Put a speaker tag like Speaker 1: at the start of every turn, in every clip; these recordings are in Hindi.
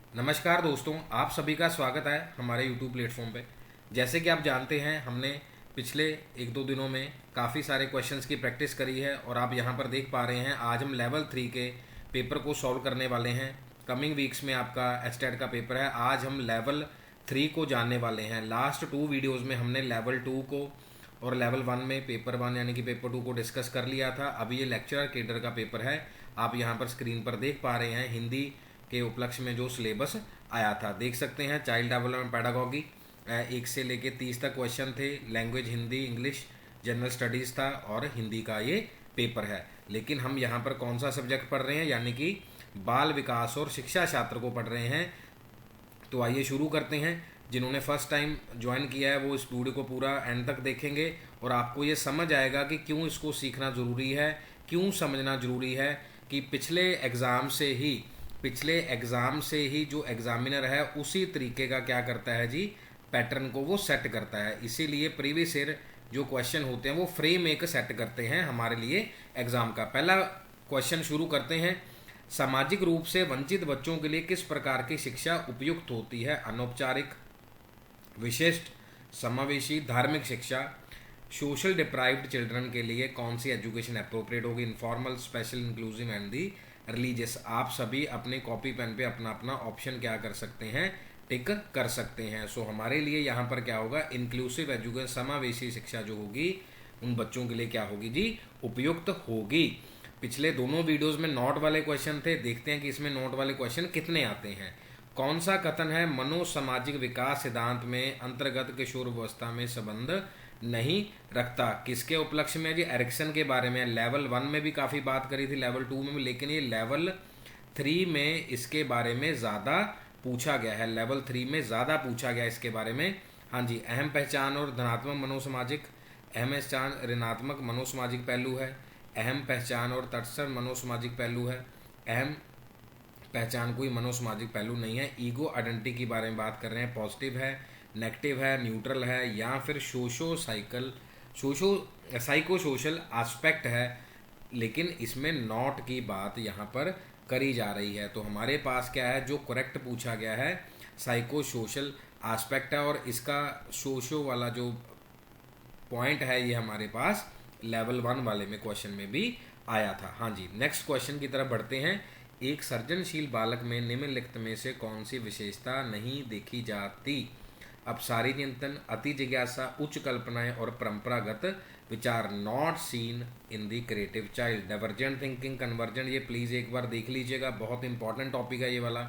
Speaker 1: नमस्कार दोस्तों, आप सभी का स्वागत है हमारे YouTube प्लेटफॉर्म पे। जैसे कि आप जानते हैं, हमने पिछले एक दो दिनों में काफ़ी सारे क्वेश्चंस की प्रैक्टिस करी है और आप यहाँ पर देख पा रहे हैं। आज हम लेवल 3 के पेपर को सॉल्व करने वाले हैं। कमिंग वीक्स में आपका एस्टेट का पेपर है। आज हम लेवल 3 को जानने वाले हैं। लास्ट 2 वीडियोज़ में हमने लेवल 2 को और लेवल 1 में पेपर 1 यानी कि पेपर 2 को डिस्कस कर लिया था। अभी ये लेक्चरर केडर का पेपर है। आप यहाँ पर स्क्रीन पर देख पा रहे हैं हिंदी के उपलक्ष्य में जो सिलेबस आया था, देख सकते हैं। चाइल्ड डेवलपमेंट पैडागॉगी 1 से लेके 30 तक क्वेश्चन थे। Language Hindi, English, general studies था और हिंदी का ये पेपर है। लेकिन हम यहाँ पर कौन सा सब्जेक्ट पढ़ रहे हैं, यानी कि बाल विकास और शिक्षा शास्त्र को पढ़ रहे हैं। तो आइए शुरू करते हैं। जिन्होंने फर्स्ट टाइम ज्वाइन किया है वो इस वीडियो को पूरा एंड तक देखेंगे और आपको ये समझ आएगा कि क्यों इसको सीखना ज़रूरी है, क्यों समझना ज़रूरी है कि पिछले एग्ज़ाम से ही जो एग्ज़ामिनर है उसी तरीके का क्या करता है जी, पैटर्न को वो सेट करता है। इसीलिए प्रीवियस ईयर जो क्वेश्चन होते हैं वो फ्रेम एक सेट करते हैं हमारे लिए एग्ज़ाम का। पहला क्वेश्चन शुरू करते हैं। सामाजिक रूप से वंचित बच्चों के लिए किस प्रकार की शिक्षा उपयुक्त होती है? अनौपचारिक, विशिष्ट, समावेशी, धार्मिक शिक्षा। सोशल डिप्राइव्ड चिल्ड्रन के लिए कौन सी एजुकेशन अप्रोप्रिएट होगी? Informal, special, inclusive and the religious. आप सभी अपने कॉपी पेन पे अपना अपना ऑप्शन क्या कर सकते हैं, टिक कर सकते हैं। सो हमारे लिए यहाँ पर क्या होगा, इंक्लूसिव एजुकेशन, समावेशी शिक्षा जो होगी उन बच्चों के लिए क्या होगी जी, उपयुक्त होगी। पिछले दोनों वीडियोस में नोट वाले क्वेश्चन थे, देखते हैं कि इसमें नोट वाले क्वेश्चन कितने आते हैं। कौन सा कथन है मनोसामाजिक विकास सिद्धांत में अंतर्गत किशोरावस्था में संबंध नहीं रखता? किसके उपलक्ष्य में जी? एरिक्सन के बारे में। लेवल 1 में भी काफ़ी बात करी थी, लेवल 2 में भी, लेकिन ये लेवल 3 में इसके बारे में ज़्यादा पूछा गया है। लेवल 3 में ज़्यादा पूछा गया इसके बारे में। हाँ जी, अहम पहचान और धनात्मक मनोसामाजिक, अहम पहचान ऋणात्मक मनोसामाजिक पहलू है। अहम पहचान और तटस्थ मनोसामाजिक पहलू है। अहम पहचान कोई मनोसामाजिक पहलू नहीं है। ईगो आइडेंटिटी के बारे में बात कर रहे हैं। पॉजिटिव है, नेगेटिव है, न्यूट्रल है, या फिर साइको सोशल एस्पेक्ट है। लेकिन इसमें नॉट की बात यहाँ पर करी जा रही है। तो हमारे पास क्या है, जो करेक्ट पूछा गया है साइको सोशल एस्पेक्ट है। और इसका सोशो वाला जो पॉइंट है ये हमारे पास लेवल 1 वाले में क्वेश्चन में भी आया था। हाँ जी, नेक्स्ट क्वेश्चन की तरफ बढ़ते हैं। एक सृजनशील बालक में निम्नलिखित में से कौन सी विशेषता नहीं देखी जाती? अपसारी चिंतन, अति जिज्ञासा, उच्च कल्पनाएं और परंपरागत विचार। Not seen in the creative child. Divergent thinking, convergent, ये प्लीज़ एक बार देख लीजिएगा, बहुत इंपॉर्टेंट टॉपिक है ये वाला।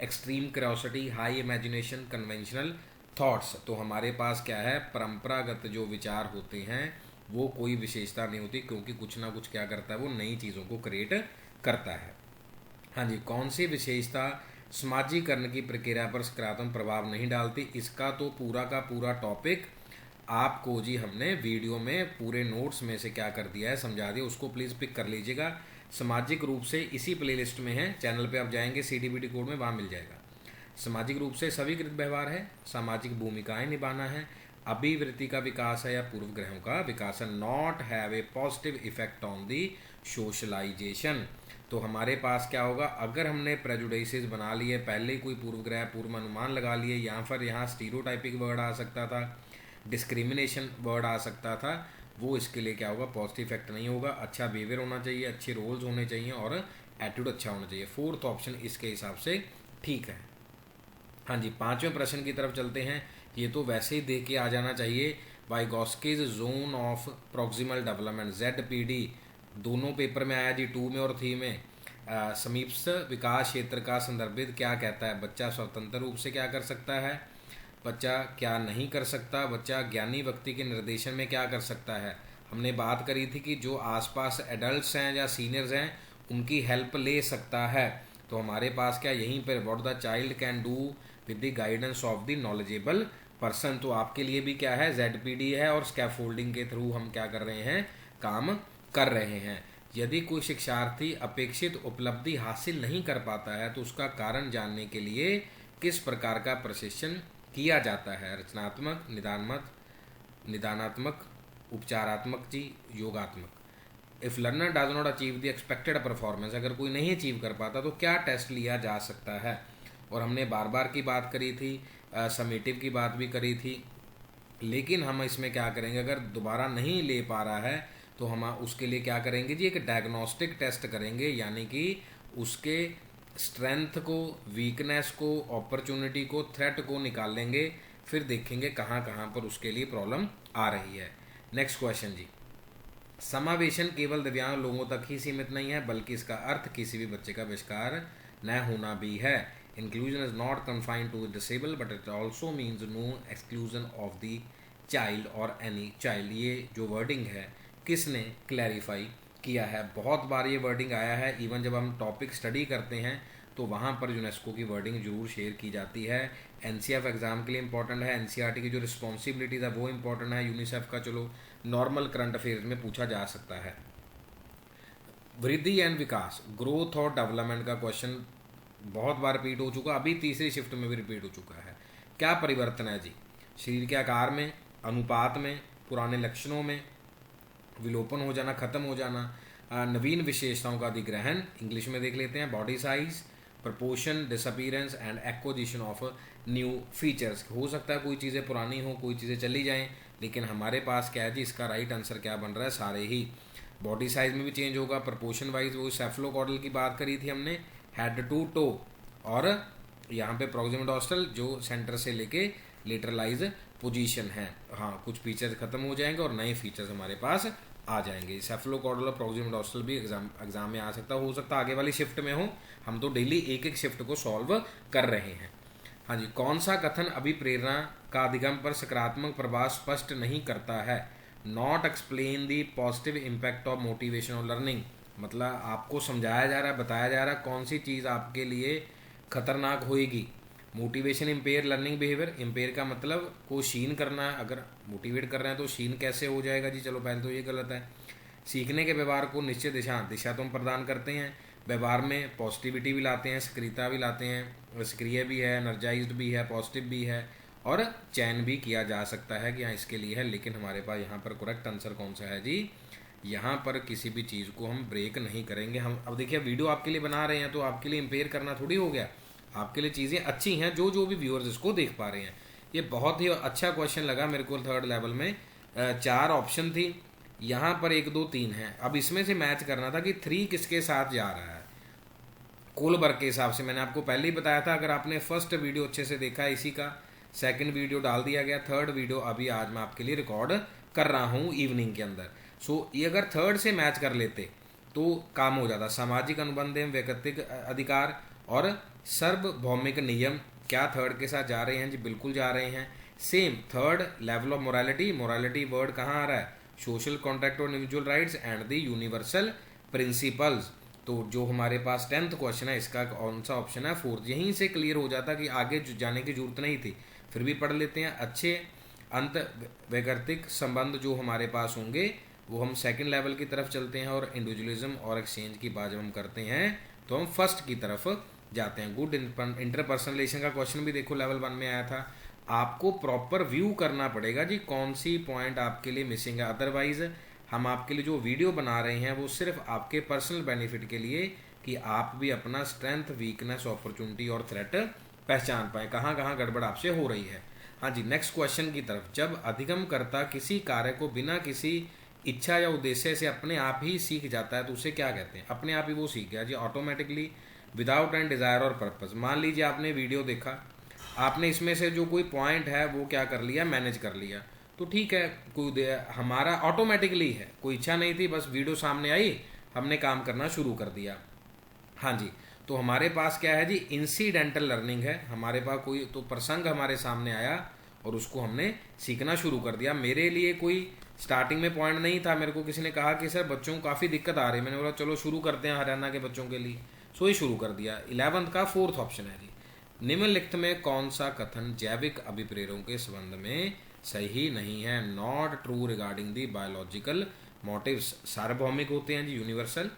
Speaker 1: Extreme curiosity, high imagination, conventional thoughts. तो हमारे पास क्या है, परंपरागत जो विचार होते हैं वो कोई विशेषता नहीं होती, क्योंकि कुछ ना कुछ क्या करता है, वो नई चीज़ों को क्रिएट करता है। हाँ जी, कौन सी विशेषता समाजीकरण की प्रक्रिया पर सकारात्मक प्रभाव नहीं डालती? इसका तो पूरा का पूरा टॉपिक आपको जी हमने वीडियो में पूरे नोट्स में से क्या कर दिया है, समझा दिया। उसको प्लीज़ पिक कर लीजिएगा। सामाजिक रूप से इसी प्लेलिस्ट में है, चैनल पे आप जाएंगे CDBT कोड में, वहाँ मिल जाएगा। सामाजिक रूप से सवीकृत व्यवहार है, सामाजिक भूमिकाएं निभाना है, अभिवृत्ति का विकास है, या पूर्व ग्रहों का विकास है। Not have a positive effect on the socialization. तो हमारे पास क्या होगा, अगर हमने प्रेजुडिसेस बना लिए, पहले ही कोई पूर्व ग्रह पूर्व अनुमान लगा लिए, या फिर यहाँ स्टीरियोटाइपिक वर्ड आ सकता था, डिस्क्रिमिनेशन वर्ड आ सकता था, वो इसके लिए क्या होगा, पॉजिटिव इफेक्ट नहीं होगा। अच्छा बिहेवियर होना चाहिए, अच्छे रोल्स होने चाहिए और एटीट्यूड अच्छा होना चाहिए। फोर्थ ऑप्शन इसके हिसाब से ठीक है। हाँ जी, 5वें प्रश्न की तरफ चलते हैं। ये तो वैसे ही देख के आ जाना चाहिए। Vygotsky's zone of proximal development, ZPD, दोनों पेपर में आया जी, 2 में और 3 में। समीपस्थ विकास क्षेत्र का संदर्भित क्या कहता है? बच्चा स्वतंत्र रूप से क्या कर सकता है, बच्चा क्या नहीं कर सकता, बच्चा ज्ञानी व्यक्ति के निर्देशन में क्या कर सकता है। हमने बात करी थी कि जो आसपास एडल्ट्स हैं या सीनियर्स हैं उनकी हेल्प ले सकता है। तो हमारे पास क्या यहीं पर what the child can do with the guidance of the knowledgeable person. तो आपके लिए भी क्या है, ZPD है और स्कैफोल्डिंग के थ्रू हम क्या कर रहे हैं, काम कर रहे हैं। यदि कोई शिक्षार्थी अपेक्षित उपलब्धि हासिल नहीं कर पाता है तो उसका कारण जानने के लिए किस प्रकार का प्रशिक्षण किया जाता है? रचनात्मक, निदानात्मक, उपचारात्मक जी, योगात्मक। If learner does not achieve the expected performance, अगर कोई नहीं अचीव कर पाता तो क्या टेस्ट लिया जा सकता है? और हमने बार बार की बात करी थी, समेटिव की बात भी करी थी। लेकिन हम इसमें क्या करेंगे, अगर दोबारा नहीं ले पा रहा है तो हम उसके लिए क्या करेंगे जी, एक डायग्नोस्टिक टेस्ट करेंगे, यानी कि उसके स्ट्रेंथ को, वीकनेस को, अपॉर्चुनिटी को, थ्रेट को निकाल लेंगे, फिर देखेंगे कहाँ कहाँ पर उसके लिए प्रॉब्लम आ रही है। नेक्स्ट क्वेश्चन जी, समावेशन केवल दिव्यांग लोगों तक ही सीमित नहीं है, बल्कि इसका अर्थ किसी भी बच्चे का बहिष्कार न होना भी है। Inclusion is not confined to disable but it also means no exclusion of the child और एनी चाइल्ड। ये जो वर्डिंग है किसने क्लैरिफाई किया है? बहुत बार ये वर्डिंग आया है, इवन जब हम टॉपिक स्टडी करते हैं तो वहाँ पर यूनेस्को की वर्डिंग जरूर शेयर की जाती है। एनसीएफ एग्जाम के लिए इंपॉर्टेंट है, एनसीईआरटी की जो रिस्पॉन्सिबिलिटीज़ है वो इंपॉर्टेंट है, यूनिसेफ का चलो नॉर्मल करंट अफेयर्स में पूछा जा सकता है। वृद्धि एंड विकास, ग्रोथ और डेवलपमेंट का क्वेश्चन बहुत बार रिपीट हो चुका, अभी तीसरी शिफ्ट में भी रिपीट हो चुका है। क्या परिवर्तन है जी? शरीर के आकार में, अनुपात में, पुराने लक्षणों में, विलोपन हो जाना, खत्म हो जाना, नवीन विशेषताओं का अधिग्रहण, इंग्लिश में देख लेते हैं, body size, proportion, disappearance and acquisition of new features. हो सकता है कोई चीज़ें पुरानी हो, कोई चीज़ें चली जाएं, लेकिन हमारे पास क्या है जी, इसका राइट आंसर क्या बन रहा है? सारे ही। बॉडी साइज में भी चेंज होगा, प्रपोर्शन वाइज वो सेफलोकॉर्डल की बात करी थी हमने, हेड टू टो, और यहाँ पे प्रॉक्सिमल डॉर्सल जो सेंटर से लेके लेटरलाइज पोजीशन है। हाँ, कुछ फीचर्स खत्म हो जाएंगे और नए फीचर्स हमारे पास आ जाएंगे। सेफलोकॉर्डल और प्रॉक्सिमल डॉर्सल भी एग्जाम में आ सकता हो सकता आगे वाली शिफ्ट में हो, हम तो डेली एक एक शिफ्ट को सॉल्व कर रहे हैं। हाँ जी, कौन सा कथन अभिप्रेरणा का अधिगम पर सकारात्मक प्रभाव स्पष्ट नहीं करता है? Not explain the positive impact of motivation और लर्निंग। मतलब आपको समझाया जा रहा है, बताया जा रहा है कौन सी चीज़ आपके लिए खतरनाक होएगी। Motivation empire learning behaviour, empire का मतलब को शीन करना है, अगर मोटिवेट कर रहे हैं तो शीन कैसे हो जाएगा जी? चलो पहले तो ये गलत है। सीखने के व्यवहार को निश्चित दिशा तो हम प्रदान करते हैं, व्यवहार में पॉजिटिविटी भी लाते हैं, सक्रियता भी लाते हैं, सक्रिय भी है, एनर्जाइज्ड भी है, पॉजिटिव भी है, और चयन भी किया जा सकता है कि हाँ इसके लिए है। लेकिन हमारे पास यहाँ पर करेक्ट आंसर कौन सा है जी? यहाँ पर किसी भी चीज़ को हम ब्रेक नहीं करेंगे। हम अब देखिए वीडियो आपके लिए बना रहे हैं तो आपके लिए इम्पेयर करना थोड़ी हो गया, आपके लिए चीज़ें अच्छी हैं जो भी व्यूअर्स इसको देख पा रहे हैं। ये बहुत ही अच्छा क्वेश्चन लगा मेरे को थर्ड लेवल में। 4 ऑप्शन थी, यहाँ पर 1 2 3 है। अब इसमें से मैच करना था कि 3 किसके साथ जा रहा है। कोलबर्ग के हिसाब से मैंने आपको पहले ही बताया था, अगर आपने फर्स्ट वीडियो अच्छे से देखा है इसी का सेकंड वीडियो डाल दिया गया, थर्ड वीडियो अभी आज मैं आपके लिए रिकॉर्ड कर रहा हूँ इवनिंग के अंदर। सो ये अगर थर्ड से मैच कर लेते तो काम हो जाता। सामाजिक अनुबंध एवं व्यक्तिगत अधिकार और सार्वभौमिक नियम क्या थर्ड के साथ जा रहे हैं जी? बिल्कुल जा रहे हैं। Same third level of morality, morality word कहाँ आ रहा है? सोशल कॉन्ट्रैक्ट और individual rights and the universal principles. तो जो हमारे पास 10th क्वेश्चन है इसका कौन सा ऑप्शन है? 4th। यहीं से क्लियर हो जाता कि आगे जाने की जरूरत नहीं थी, फिर भी पढ़ लेते हैं। अच्छे अंत वैयक्तिक संबंध जो हमारे पास होंगे वो हम सेकंड लेवल की तरफ चलते हैं, और इंडिविजुअलिज्म और एक्सचेंज की बात जब हम करते हैं तो हम फर्स्ट की तरफ जाते हैं। गुड इंटरपर्सनल रिलेशन का क्वेश्चन भी देखो लेवल 1 में आया था। आपको प्रॉपर व्यू करना पड़ेगा जी कौन सी पॉइंट आपके लिए मिसिंग है, अदरवाइज हम आपके लिए जो वीडियो बना रहे हैं वो सिर्फ आपके पर्सनल बेनिफिट के लिए, कि आप भी अपना स्ट्रेंथ, वीकनेस, अपॉर्चुनिटी और थ्रेट पहचान पाए, कहाँ कहाँ गड़बड़ आपसे हो रही है। हाँ जी, नेक्स्ट क्वेश्चन की तरफ। जब अधिगम करता किसी कार्य को बिना किसी इच्छा या उद्देश्य से अपने आप ही सीख जाता है तो उसे क्या कहते हैं? अपने आप ही वो सीख गया जी, ऑटोमेटिकली, विदाउट एंड डिजायर और पर्पस। मान लीजिए आपने वीडियो देखा, आपने इसमें से जो कोई पॉइंट है वो क्या कर लिया, मैनेज कर लिया, तो ठीक है, कोई हमारा ऑटोमेटिकली है, कोई इच्छा नहीं थी, बस वीडियो सामने आई, हमने काम करना शुरू कर दिया। हाँ जी, तो हमारे पास क्या है जी? इंसिडेंटल लर्निंग है। हमारे पास कोई तो प्रसंग हमारे सामने आया और उसको हमने सीखना शुरू कर दिया। मेरे लिए कोई स्टार्टिंग में पॉइंट नहीं था, मेरे को किसी ने कहा कि सर बच्चों को काफ़ी दिक्कत आ रही है, मैंने बोला चलो शुरू करते हैं हरियाणा के बच्चों के लिए, सो ही शुरू कर दिया। 11th का 4th ऑप्शन है जी। निम्नलिखित में कौन सा कथन जैविक अभिप्रेरणों के संबंध में सही नहीं है? Not true regarding the biological motives. सार्वभौमिक होते हैं जी, यूनिवर्सल।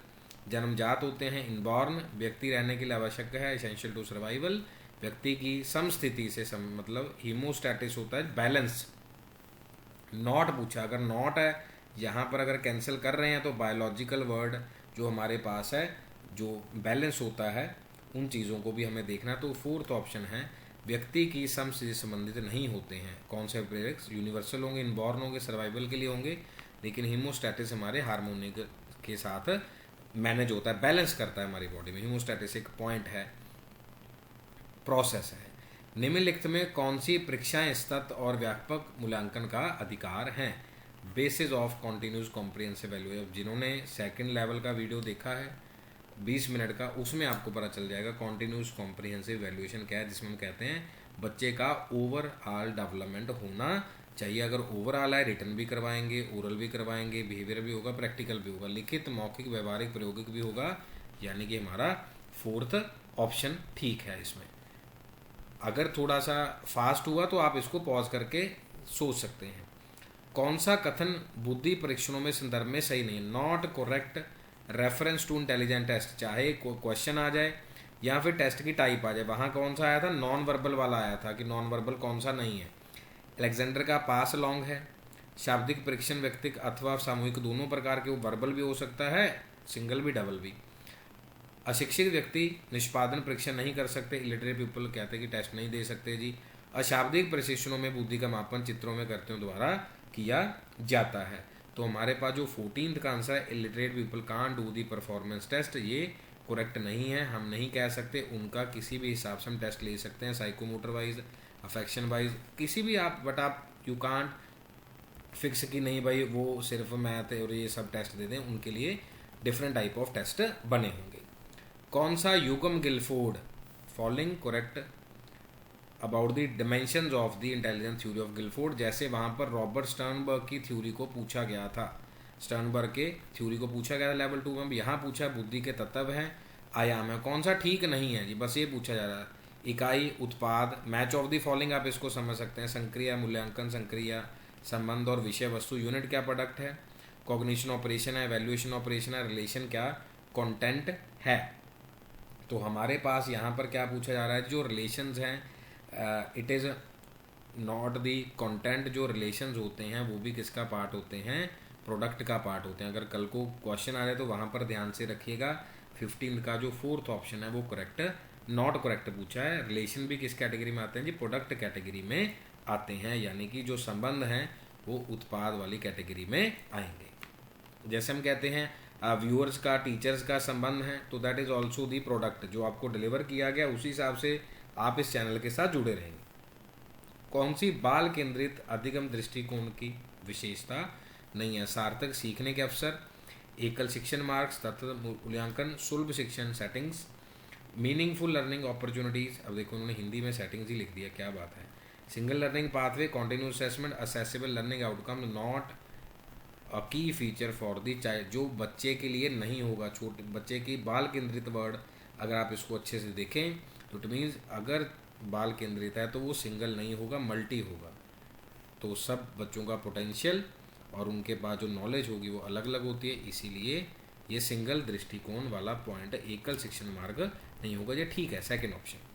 Speaker 1: जन्मजात होते हैं, इनबॉर्न। व्यक्ति रहने के लिए आवश्यक है, एसेंशियल टू सर्वाइवल। व्यक्ति की समस्थिति से मतलब हीमोस्टैटिस होता है, बैलेंस। नॉट पूछा, अगर नॉट है यहाँ पर अगर कैंसिल कर रहे हैं तो बायोलॉजिकल वर्ड जो हमारे पास है, जो बैलेंस होता है उन चीज़ों को भी हमें देखना है। तो फोर्थ ऑप्शन है व्यक्ति की सम से संबंधित नहीं होते हैं। कौन से प्रेरक यूनिवर्सल होंगे, इनबॉर्न होंगे, सर्वाइवल के लिए होंगे, लेकिन हीमोस्टैटिस हमारे हार्मोनिक के साथ मैनेज होता है, बैलेंस करता है हमारी बॉडी में। हीमोस्टैटिस एक पॉइंट है, प्रोसेस है। निम्नलिखित में कौन सी परीक्षाएं सतत और व्यापक मूल्यांकन का अधिकार हैं? Basis of continuous comprehensive evaluation. जिन्होंने सेकंड लेवल का वीडियो देखा है 20 मिनट का, उसमें आपको पता चल जाएगा कॉन्टिन्यूस कॉम्प्रिहेंसिव एवैल्यूएशन क्या है, जिसमें हम कहते हैं बच्चे का ओवरऑल डेवलपमेंट होना चाहिए। अगर ओवरऑल है, रिटर्न भी करवाएंगे, ओरल भी करवाएंगे, बिहेवियर भी होगा, प्रैक्टिकल भी होगा, लिखित, मौखिक, व्यवहारिक, प्रायोगिक भी होगा। यानी कि हमारा फोर्थ ऑप्शन ठीक है। इसमें अगर थोड़ा सा फास्ट हुआ तो आप इसको पॉज करके सोच सकते हैं। कौन सा कथन बुद्धि परीक्षणों में संदर्भ में सही नहीं है? Not correct reference to intelligent test. चाहे क्वेश्चन आ जाए या फिर टेस्ट की टाइप आ जाए, वहाँ कौन सा आया था? नॉन वर्बल वाला आया था कि नॉन वर्बल कौन सा नहीं है। अलेक्जेंडर का पास लॉन्ग है। शाब्दिक परीक्षण व्यक्तिक अथवा सामूहिक दोनों प्रकार के, वो वर्बल भी हो सकता है, सिंगल भी, डबल भी। अशिक्षित व्यक्ति निष्पादन परीक्षण नहीं कर सकते। इलिटरेट पीपल कहते हैं कि टेस्ट नहीं दे सकते जी। अशाब्दिक प्रशिक्षणों में बुद्धि का मापन चित्रों में करते द्वारा किया जाता है। तो हमारे पास जो 14th का आंसर है, illiterate people can't do the performance test, ये करेक्ट नहीं है। हम नहीं कह सकते, उनका किसी भी हिसाब से हम टेस्ट ले सकते हैं, साइकोमोटर वाइज, अफेक्शन वाइज, किसी भी आप, बट आप यू कांट फिक्स कि नहीं भाई वो सिर्फ मैथ और ये सब टेस्ट दे दें। उनके लिए डिफरेंट टाइप ऑफ टेस्ट बने होंगे। कौन सा युगम Guilford following correct about the dimensions of the intelligence theory of Guilford. जैसे वहाँ पर रॉबर्ट स्टर्नबर्ग की थ्योरी को पूछा गया था, स्टर्नबर्ग के थ्योरी को पूछा गया था लेवल 2 में। यहाँ पूछा बुद्धि के तत्व हैं, आयाम है, कौन सा ठीक नहीं है जी, बस ये पूछा जा रहा है। इकाई, उत्पाद, मैच ऑफ द फॉलोइंग आप इसको समझ सकते हैं। संक्रिया, मूल्यांकन, संक्रिया, संबंध और विषय वस्तु। यूनिट क्या प्रोडक्ट है? कॉग्निशन ऑपरेशन है, वैल्यूएशन ऑपरेशन है, रिलेशन क्या कंटेंट है। तो हमारे पास यहाँ पर क्या पूछा जा रहा है? जो रिलेशंस हैं, it is not the content. जो रिलेशंस होते हैं वो भी किसका पार्ट होते हैं? प्रोडक्ट का पार्ट होते हैं। अगर कल को क्वेश्चन आ जाए तो वहाँ पर ध्यान से रखिएगा। 15 का जो फोर्थ ऑप्शन है वो करेक्ट, नॉट करेक्ट पूछा है। रिलेशन भी किस कैटेगरी में आते हैं जी? प्रोडक्ट कैटेगरी में आते हैं। यानी कि जो संबंध हैं वो उत्पाद वाली कैटेगरी में आएंगे। जैसे हम कहते हैं व्यूअर्स का टीचर्स का संबंध है, तो that is also the product. जो आपको डिलीवर किया गया उसी हिसाब से आप इस चैनल के साथ जुड़े रहेंगे। कौन सी बाल केंद्रित अधिगम दृष्टिकोण की विशेषता नहीं है? सार्थक सीखने के अवसर, एकल शिक्षण मार्ग, सतत मूल्यांकन, सुलभ शिक्षण सेटिंग्स, मीनिंगफुल लर्निंग अपॉर्चुनिटीज। अब देखो उन्होंने हिंदी में सेटिंग्स ही लिख दिया, क्या बात है। Single learning pathway, continuous assessment, accessible learning outcome, not a की फीचर फॉर दी चाइल्ड। जो बच्चे के लिए नहीं होगा, छोटे बच्चे की बाल केंद्रित वर्ड, अगर आप इसको अच्छे से देखें तो इट मीन्स अगर बाल केंद्रित है तो वो सिंगल नहीं होगा, मल्टी होगा। तो सब बच्चों का पोटेंशियल और उनके पास जो नॉलेज होगी वो अलग अलग होती है, इसीलिए ये सिंगल दृष्टिकोण वाला पॉइंट, एकल शिक्षण मार्ग नहीं होगा। ये ठीक है, सेकंड ऑप्शन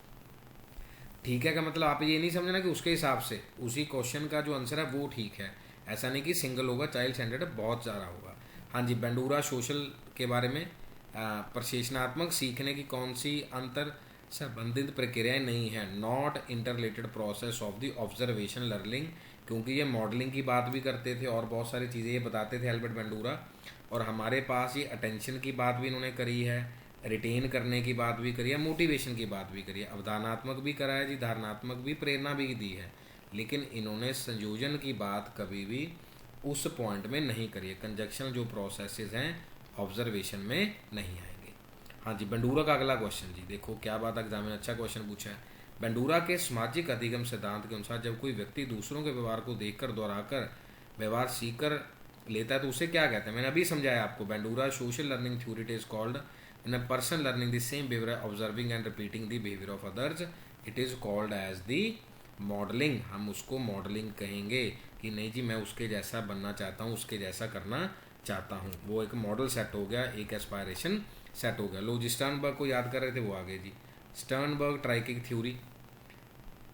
Speaker 1: ठीक है। का मतलब आप ये नहीं समझना कि उसके हिसाब से उसी क्वेश्चन का जो आंसर है वो ठीक है, ऐसा नहीं कि सिंगल होगा, चाइल्ड सेंटर्ड बहुत ज़्यादा होगा। हाँ जी, बेंडूरा सोशल के बारे में, प्रशेषणात्मक सीखने की कौन सी अंतर संबंधित प्रक्रियाएं नहीं है? Not interrelated process of the observation learning, क्योंकि ये मॉडलिंग की बात भी करते थे और बहुत सारी चीज़ें ये बताते थे एल्बर्ट बेंडूरा। और हमारे पास ये अटेंशन की बात भी इन्होंने करी है, रिटेन करने की बात भी करी है, मोटिवेशन की बात भी करी है, अवधारणात्मक भी करा है जी, धारणात्मक भी, प्रेरणा भी दी है। लेकिन इन्होंने संयोजन की बात कभी भी उस पॉइंट में नहीं करी है। कंजक्शनल जो प्रोसेसेस हैं ऑब्जर्वेशन में नहीं आएंगे। हाँ जी, बेंडूरा का अगला क्वेश्चन जी, देखो क्या बात, एग्जाम में अच्छा क्वेश्चन पूछा है। बेंडूरा के सामाजिक अधिगम सिद्धांत के अनुसार जब कोई व्यक्ति दूसरों के व्यवहार को देखकर दोहराकर व्यवहार सीखकर लेता है तो उसे क्या कहते हैं? मैंने अभी समझाया आपको। Bandura social learning theory, it is called in a person learning the same behaviour observing and repeating the behaviour of others, it is called as the modelling. हम उसको मॉडलिंग कहेंगे कि नहीं जी मैं उसके जैसा बनना चाहता हूँ, उसके जैसा करना चाहता हूँ। वो एक मॉडल सेट हो गया, एक एस्पायरेशन सेट हो गया। लो जी, स्टर्नबर्ग को याद कर रहे थे, वो आगे जी। स्टर्नबर्ग ट्राइकिक थ्योरी,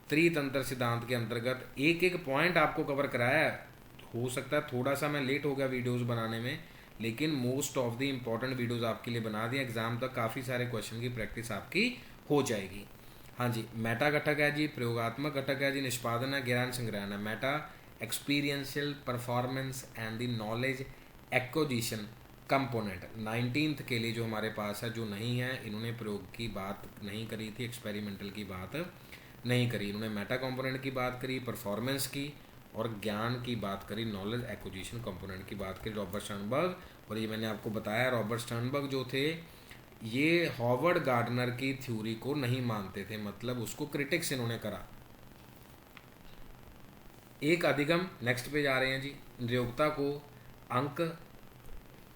Speaker 1: त्रितंत्र सिद्धांत के अंतर्गत एक एक पॉइंट आपको कवर कराया है। हो सकता है थोड़ा सा मैं लेट हो गया वीडियोस बनाने में, लेकिन most of the important videos आपके लिए बना दिए। एग्जाम तक काफ़ी सारे क्वेश्चन की प्रैक्टिस आपकी हो जाएगी। हाँ जी, मेटा घटक है जी, प्रयोगात्मक घटक है जी, निष्पादन है, ज्ञान संग्रहण है। Meta experiential performance and the knowledge acquisition component. 19th के लिए जो हमारे पास है, जो नहीं है, इन्होंने प्रयोग की बात नहीं करी थी, एक्सपेरिमेंटल की बात नहीं करी, इन्होंने मेटा कंपोनेंट की बात करी, परफॉर्मेंस की और ज्ञान की बात करी, नॉलेज एक्विजिशन कंपोनेंट की बात करी रॉबर्ट स्टर्नबर्ग। और ये मैंने आपको बताया, रॉबर्ट स्टर्नबर्ग जो थे ये हॉवर्ड गार्डनर की थ्योरी को नहीं मानते थे, मतलब उसको क्रिटिक्स इन्होंने करा। एक अधिगम, नेक्स्ट पे जा रहे हैं जी, नियोक्ता को अंक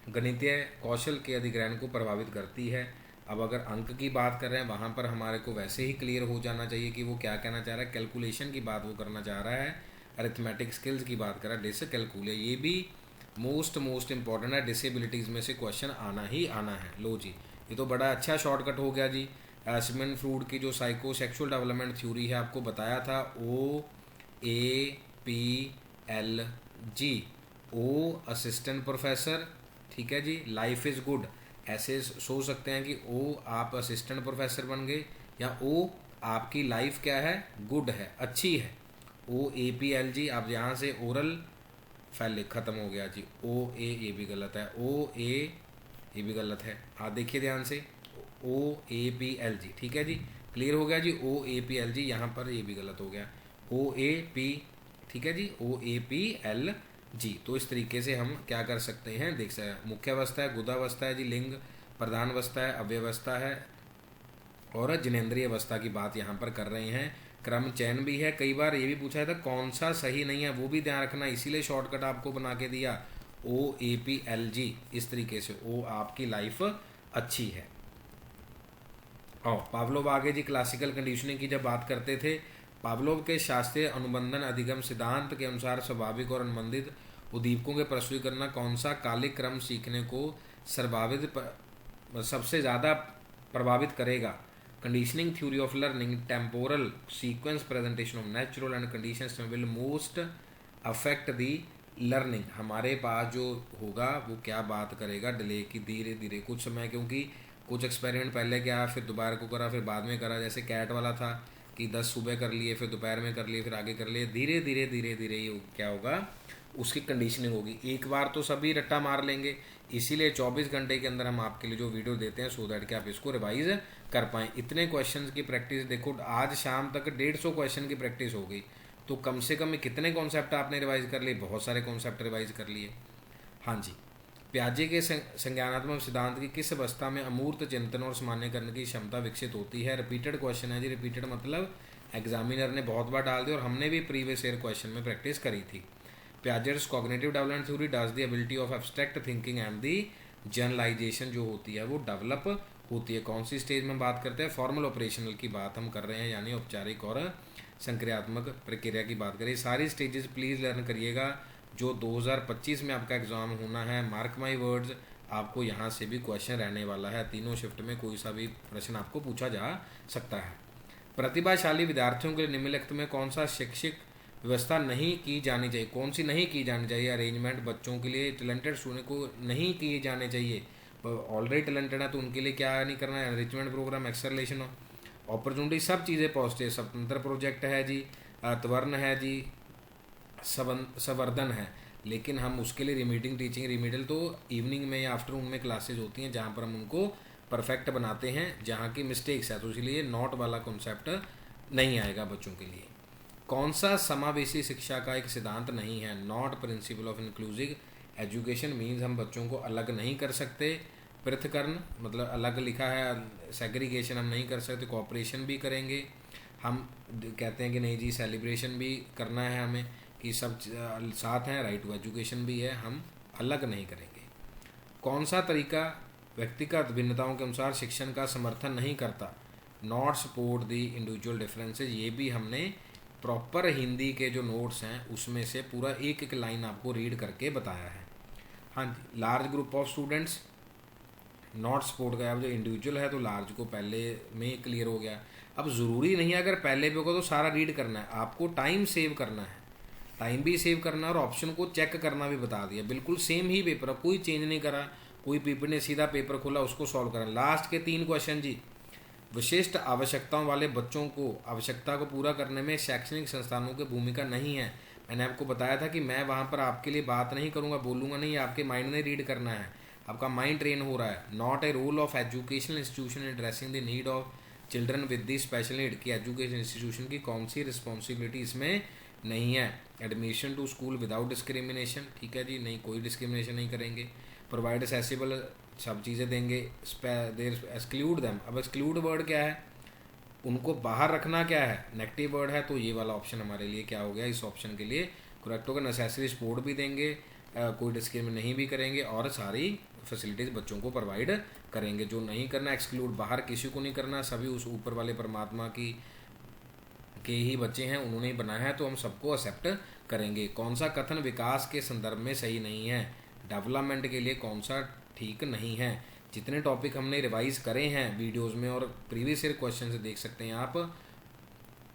Speaker 1: गणितीय कौशल के अधिग्रहण को प्रभावित करती है। अब अगर अंक की बात कर रहे हैं वहाँ पर हमारे को वैसे ही क्लियर हो जाना चाहिए कि वो क्या कहना चाह रहा है। कैलकुलेशन की बात वो करना चाह रहा है, अरिथमेटिक स्किल्स की बात कर रहा है, डिसकैलकुले, ये भी मोस्ट इंपॉर्टेंट है, डिसेबिलिटीज़ में से क्वेश्चन आना ही आना है। लो जी, ये तो बड़ा अच्छा शॉर्टकट हो गया जी। सिगमंड फ्रूड की जो साइको सेक्सुअल डेवलपमेंट थ्योरी है आपको बताया था, OAPLG, ओ असिस्टेंट प्रोफेसर, ठीक है जी, लाइफ इज़ गुड, ऐसे सोच सकते हैं कि ओ आप असिस्टेंट प्रोफेसर बन गए, या ओ आपकी लाइफ क्या है, गुड है, अच्छी है। OAPLG, आप यहाँ से ओरल फैल ख़त्म हो गया जी, OA, ये भी गलत है, OA ये भी गलत है, आप देखिए ध्यान से, OAPLG, ठीक है जी, क्लियर हो गया जी। OAPLG यहाँ पर ये भी गलत हो गया, OAP, ठीक है जी, OAPLG। तो इस तरीके से हम क्या कर सकते हैं, देख सकते हैं, मुख्य अवस्था है, गुदावस्था है जी, लिंग प्रधान अवस्था है, अव्यवस्था है और जिनेंद्रिय अवस्था की बात यहाँ पर कर रहे हैं। क्रम चयन भी है, कई बार ये भी पूछा था कौन सा सही नहीं है, वो भी ध्यान रखना, इसीलिए शॉर्टकट आपको बना के दिया, OAPLG, इस तरीके से, ओ आपकी लाइफ अच्छी है। और पावलोव आगे जी, क्लासिकल कंडीशनिंग की जब बात करते थे, पावलोव के शास्त्रीय अनुबंधन अधिगम सिद्धांत के अनुसार स्वाभाविक और अनुबंधित उद्दीपकों के प्रस्तुतीकरण करना कौन सा कालिक क्रम सीखने को सबसे ज़्यादा प्रभावित करेगा। Conditioning theory of learning temporal sequence presentation of natural and conditions will most affect the learning. हमारे पास जो होगा वो क्या बात करेगा, डिले की, धीरे धीरे कुछ समय, क्योंकि कुछ एक्सपेरिमेंट पहले क्या फिर दोबारा को करा फिर बाद में करा, जैसे कैट वाला था कि 10 सुबह कर लिए फिर दोपहर में कर लिए फिर आगे कर लिए, धीरे धीरे धीरे धीरे ये क्या होगा, उसकी कंडीशनिंग होगी। एक बार तो सभी रट्टा मार लेंगे, इसीलिए 24 घंटे के अंदर हम आपके लिए जो वीडियो देते हैं सो दैट कि आप इसको रिवाइज कर पाएँ। इतने क्वेश्चन की प्रैक्टिस देखो, आज शाम तक 150 क्वेश्चन की प्रैक्टिस हो गई, तो कम से कम कितने कॉन्सेप्ट आपने रिवाइज कर लिए, बहुत सारे कॉन्सेप्ट रिवाइज कर लिए। हाँ जी, प्याजे के संज्ञानात्मक सिद्धांत की किस अवस्था में अमूर्त चिंतन और सामान्यकरण की क्षमता विकसित होती है। रिपीटेड क्वेश्चन है जी, रिपीटेड मतलब एग्जामिनर ने बहुत बार डाल दिया और हमने भी प्रीवियस ईयर क्वेश्चन में प्रैक्टिस करी थी। Piaget's cognitive development theory does the ability of abstract thinking and the generalisation जो होती है वो डेवलप होती है। कौन सी स्टेज में बात करते हैं, फॉर्मल ऑपरेशनल की बात हम कर रहे हैं, यानी औपचारिक और संक्रियात्मक प्रक्रिया की बात करें। सारी स्टेजेस प्लीज़ लर्न करिएगा, जो 2025 में आपका एग्ज़ाम होना है, मार्क माई वर्ड्स, आपको यहाँ से भी क्वेश्चन रहने वाला है, तीनों शिफ्ट में कोई सा भी प्रश्न आपको पूछा जा सकता है। प्रतिभाशाली विद्यार्थियों के लिए निम्नलिखित में कौन सा शैक्षिक व्यवस्था नहीं की जानी चाहिए, कौन सी नहीं की जानी चाहिए। अरेंजमेंट बच्चों के लिए, टैलेंटेड स्टूडेंट को नहीं किए जाने चाहिए, ऑलरेडी टैलेंटेड है तो उनके लिए क्या नहीं करना है, एनरिचमेंट प्रोग्राम, एक्सेलरेशन अपॉर्चुनिटी, सब चीज़ें पॉजिटिव। स्वतंत्र प्रोजेक्ट है जी, त्वरण है जी, संवर्धन है, लेकिन हम उसके लिए रिमीडिंग टीचिंग, रिमीडल तो इवनिंग में या आफ्टरनून में क्लासेज होती हैं जहाँ पर हम उनको परफेक्ट बनाते हैं, जहाँ की मिस्टेक्स है तो इसलिए नॉट वाला कॉन्सेप्ट नहीं आएगा बच्चों के लिए। कौन सा समावेशी शिक्षा का एक सिद्धांत नहीं है, not principle of inclusive education means हम बच्चों को अलग नहीं कर सकते, पृथककरण मतलब अलग लिखा है, सेग्रीगेशन हम नहीं कर सकते, कोऑपरेशन भी करेंगे, हम कहते हैं कि नहीं जी सेलिब्रेशन भी करना है हमें कि सब साथ हैं, राइट टू एजुकेशन भी है, हम अलग नहीं करेंगे। कौन सा तरीका व्यक्तिगत भिन्नताओं के अनुसार शिक्षण का समर्थन नहीं करता, not support the individual differences, ये भी हमने प्रॉपर हिंदी के जो नोट्स हैं उसमें से पूरा एक एक लाइन आपको रीड करके बताया है। हाँ जी, large group of students not support का, अब जो इंडिविजुअल है तो लार्ज को पहले में क्लियर हो गया। अब ज़रूरी नहीं है अगर पहले पे होगा तो सारा रीड करना है, आपको टाइम सेव करना है, टाइम भी सेव करना है और ऑप्शन को चेक करना भी बता दिया, बिल्कुल सेम ही पेपर, कोई चेंज नहीं करा, कोई पीपी ने सीधा पेपर खोला उसको सॉल्व करा। लास्ट के 3 क्वेश्चन जी, विशिष्ट आवश्यकताओं वाले बच्चों को आवश्यकता को पूरा करने में शैक्षणिक संस्थानों की भूमिका नहीं है। मैंने आपको बताया था कि मैं वहाँ पर आपके लिए बात नहीं करूँगा, बोलूँगा नहीं, आपके माइंड ने रीड करना है, आपका माइंड ट्रेन हो रहा है। Not a role of educational institution in addressing the need of children with the special need, की एजुकेशन इंस्टीट्यूशन की कौन सी रिस्पॉन्सिबिलिटी इसमें नहीं है। Admission to school without discrimination, ठीक है जी, नहीं, कोई डिस्क्रिमिनेशन नहीं करेंगे। प्रोवाइड एक्सेसिबल, सब चीज़ें देंगे। देर एक्सक्लूड दैम, अब एक्सक्लूड वर्ड क्या है, उनको बाहर रखना क्या है, नेगेटिव वर्ड है, तो ये वाला ऑप्शन हमारे लिए क्या हो गया, इस ऑप्शन के लिए करेक्ट होगा। नेसेसरी सपोर्ट भी देंगे, कोई डिस्क्रिमिनेट नहीं भी करेंगे, और सारी फैसिलिटीज़ बच्चों को प्रोवाइड करेंगे। जो नहीं करना, एक्सक्लूड, बाहर किसी को नहीं करना, सभी उस ऊपर वाले परमात्मा की के ही बच्चे हैं, उन्होंने ही बनाया है, तो हम सबको एक्सेप्ट करेंगे। कौन सा कथन विकास के संदर्भ में सही नहीं है, डेवलपमेंट के लिए कौन सा ठीक नहीं है। जितने टॉपिक हमने रिवाइज करे हैं वीडियोस में और प्रीवियस ईयर क्वेश्चन से देख सकते हैं आप,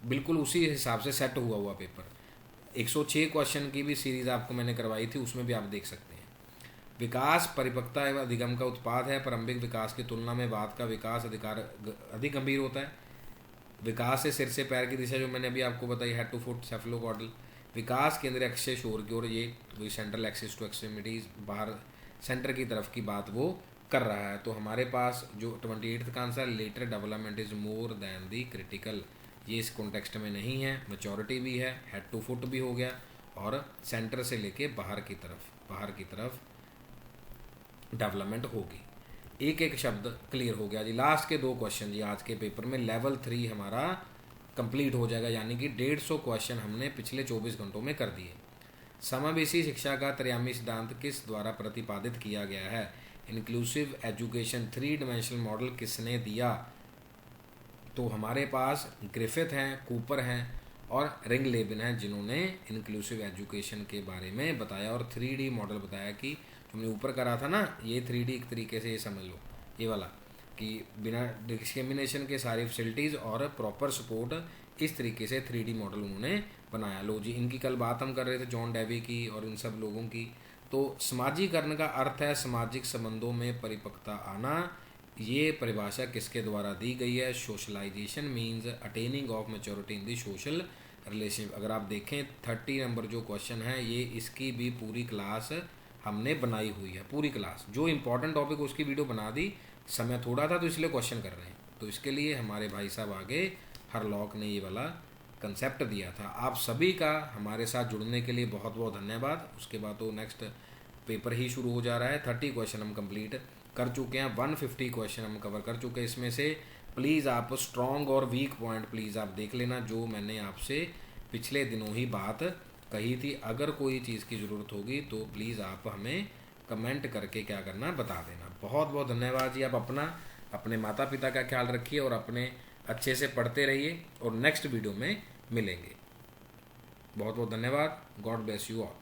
Speaker 1: बिल्कुल उसी हिसाब से सेट हुआ पेपर। 106 क्वेश्चन की भी सीरीज आपको मैंने करवाई थी, उसमें भी आप देख सकते हैं। विकास परिपक्वता एवं अधिगम का उत्पाद है। प्रारंभिक विकास की तुलना में बाद का विकास अधिक गंभीर होता है। विकास से सिर से पैर की दिशा, जो मैंने अभी आपको बताई, हेड टू फुट सेफलोकॉर्डल। विकास केंद्रीय एक्सिस शोर की ओर, ये सेंट्रल एक्सिस टू एक्सट्रीमिटीज, बाहर सेंटर की तरफ की बात वो कर रहा है। तो हमारे पास जो 28th का आंसर, later development is more than the critical, ये इस कॉन्टेक्स्ट में नहीं है। मैच्योरिटी भी है, हेड टू फुट भी हो गया, और सेंटर से लेके बाहर की तरफ डेवलपमेंट होगी। एक एक शब्द क्लियर हो गया जी। लास्ट के 2 क्वेश्चन जी आज के पेपर में, लेवल 3 हमारा कंप्लीट हो जाएगा, यानी कि 150 क्वेश्चन हमने पिछले 24 घंटों में कर दिए। समावेशी शिक्षा का त्रियामी सिद्धांत किस द्वारा प्रतिपादित किया गया है। इंक्लूसिव एजुकेशन 3 डायमेंशनल मॉडल किसने दिया। तो हमारे पास ग्रिफिथ हैं, कूपर हैं और रिंग लेबिन हैं, जिन्होंने इंक्लूसिव एजुकेशन के बारे में बताया और 3D मॉडल बताया, कि हमने ऊपर करा था ना, ये 3D एक तरीके से ये समझ लो, ये वाला, कि बिना डिस्क्रिमिनेशन के सारी फैसिलिटीज़ और प्रॉपर सपोर्ट, इस तरीके से 3D मॉडल उन्होंने बनाया। लो जी, इनकी कल बात हम कर रहे थे, जॉन डेवी की और इन सब लोगों की। तो समाजीकरण का अर्थ है सामाजिक संबंधों में परिपक्वता आना। ये परिभाषा किसके द्वारा दी गई है। Socialization means attaining of maturity in the social relationship. अगर आप देखें 30 नंबर जो क्वेश्चन है, ये इसकी भी पूरी क्लास हमने बनाई हुई है, पूरी क्लास, जो इंपॉर्टेंट टॉपिक उसकी वीडियो बना दी, समय थोड़ा था तो इसलिए क्वेश्चन कर रहे हैं। तो इसके लिए हमारे भाई साहब आगे हरलॉक ने ये वाला कंसेप्ट दिया था। आप सभी का हमारे साथ जुड़ने के लिए बहुत बहुत धन्यवाद। उसके बाद तो नेक्स्ट पेपर ही शुरू हो जा रहा है। 30 क्वेश्चन हम कंप्लीट कर चुके हैं, 150 क्वेश्चन हम कवर कर चुके हैं। इसमें से प्लीज़ आप स्ट्रॉन्ग और वीक पॉइंट प्लीज़ आप देख लेना, जो मैंने आपसे पिछले दिनों ही बात कही थी। अगर कोई चीज़ की ज़रूरत होगी तो प्लीज़ आप हमें कमेंट करके क्या करना, बता देना। बहुत बहुत धन्यवाद जी। आप अपने माता पिता का ख्याल रखिए और अपने अच्छे से पढ़ते रहिए, और नेक्स्ट वीडियो में मिलेंगे। बहुत बहुत धन्यवाद। God bless you all.